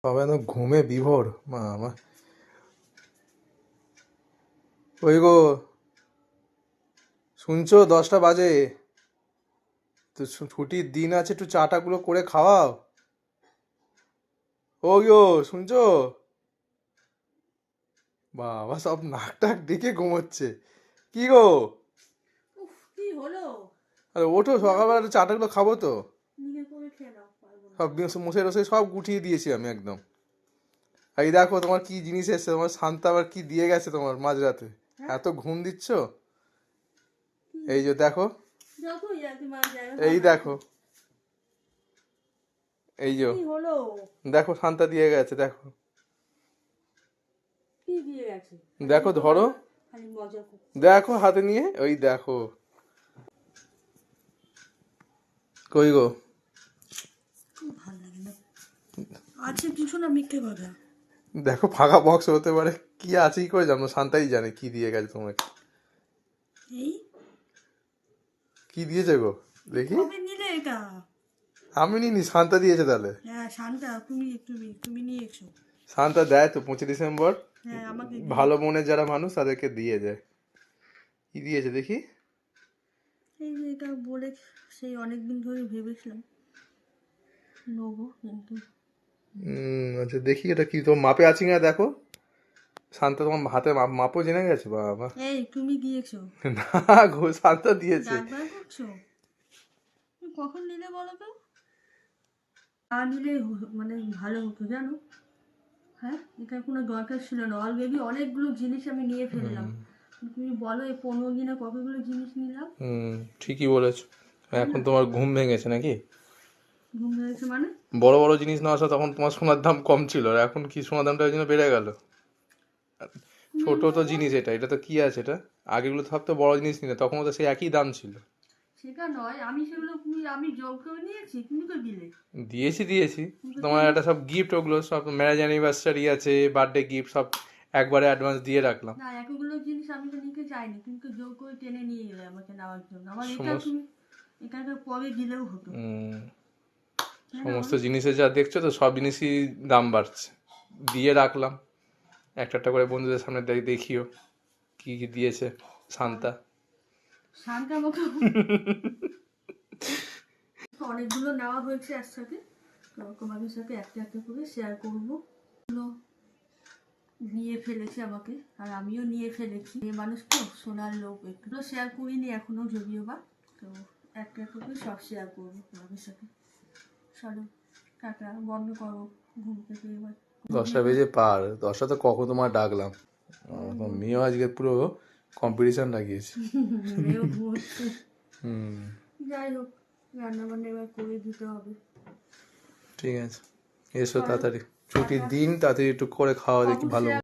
বাবা একদম ঘুমে বিভোর মা আমার। ওই গো, শুনছো? 10টা বাজে তো, ছুটির দিন আছে, একটু চাটাগুলো করে খাওয়াও। ওই গো, শুনছো? বাবা সব নাক টাক ডেকে ঘুমোচ্ছে। কি গো? উফ, কি হলো? আরে ওঠো, সকালবেলা একটু চাটাগুলো খাবো তো। নিজে করে খেয়ে নাও, পারবো না। সব মশাই রসে সব গুটিয়ে দিয়েছি আমি একদম। এই দেখো তোমার কি জিনিস এসছে, তোমার শান্তা আবার কি দিয়ে গেছে তোমার মাঝরাতে। হ্যাঁ? এত ঘুম দিচ্ছ। কি? এই যে দেখো, যতই আর কি মার যায়, এই হবে। দেখো, এই যে কি হলো? দেখো শান্তা দিয়ে গেছে, দেখো কি দিয়ে গেছে? দেখো ধরো, খালি মজা করছে। দেখো হাতে নিয়ে, ওই দেখো। কই গো? খুব ভালো লাগে না। আছে কিছু না, মিথ্যে কথা। দেখো ফাঁকা বক্স হতে পারে, কি আছে কি করে জানো? শান্তাই জানে কি দিয়ে গেছে তোমাকে। এই কি দিয়েছে গো দেখি? কবে নিলে এটা? আমি নিনি, শান্তা দিয়েছে তাহলে। হ্যাঁ, শান্তা, তুমি তুমি তুমি নিয়ে এসো। শান্তা দেয় তো 25 ডিসেম্বর, হ্যাঁ, আমাকে ভালো মনের যারা মানুষ তাদেরকে দিয়ে যায়। কি দিয়েছে দেখি? এই যে এটা বলে সেই অনেকদিন ধরে ভেবেছিলাম নেবো, কিন্তু আচ্ছা দেখি এটা কি, তোমার মাপে আছে কিনা দেখো। শান্তা তোমার হাতে মাপও জেনে গেছে বাবা। এই তুমি দিয়েছো? না গো, শান্তা দিয়েছে। ডাকবার করছো? তুমি কখন নিলে বলো তো? না নিলে মানে ভালো হতো জানো। হ্যাঁ, এটা কোনো দরকার ছিল না। অলরেডি অনেকগুলো জিনিস আমি নিয়ে ফেললাম। তুমি বলো এই 15 দিনে কতগুলো জিনিস নিলাম? ঠিকই বলেছো। এখন তোমার ঘুম ভেঙেছে নাকি? ঘুম ধরেছে মানে? বড় বড় জিনিস না আসা তখন তোমার সোনার দাম কম ছিল, আর এখন কি সোনার দামটা ওই জন্য বেড়ে গেল? ছোট তো জিনিস, এটা এটা তো কি আছে এটা? আগেগুলো তো সব তো বড় জিনিস নিলে, তখন তো সেই একই দাম ছিল। সেটা নয়, আমি সেগুলো আমি জোর করে নিয়েছি, তুমি তো দিলে। দিয়েছি তোমার একটা সব গিফট, ওগুলো সব ম্যারেজ অ্যানিভার্সারি আছে, বার্থডে গিফট সব একবারে অ্যাডভান্স দিয়ে রাখলাম। না, এতগুলো জিনিস আমি তো নিতে চাইনি, তুমি তো জোর করে টেনে নিয়ে গেলে আমাকে নেওয়ার জন্য। আমার এটা সমস্ত তুমি এটা তো পরে দিলেও হতো, তাই না সমস্ত বলো? জিনিসে যা দেখছো তো সব জিনিসই দাম বাড়ছে, দিয়ে রাখলাম। একটা একটা করে বন্ধুদের সামনে দেখিও কি কি দিয়েছে শান্তা। শান্তা আমাকে অনেকগুলো নেওয়া হয়েছে একসাথে, তো তোমাদের সাথে একটা একটা করে শেয়ার করবো। নিয়ে ফেলেছে আমাকে, আর আমিও নিয়ে ফেলেছি। মেয়ে মানুষ তো, সোনার লোক, একটু শেয়ার করিনি এখনো যদিও বা। তো একটা একটা করে সব শেয়ার করবো তোমাদের সাথে। চলো, টাটা, বন্ধ করো ঘুম থেকে এবার। 10টা বেজে পার, 10টা তো কখন তোমার ডাকলাম। তোমার মেয়েও আজকে পুরো কম্পিটিশন লাগিয়েছে। মেয়েও ঘুমোচ্ছে। হুম, যাই হোক, রান্না বান্না এবার করে দিতে হবে। ঠিক আছে, এসো চলো, তাড়াতাড়ি, ছুটির টাটা। দিন, তাড়াতাড়ি একটু করে খাওয়া দেখি ভালো। অবশ্যই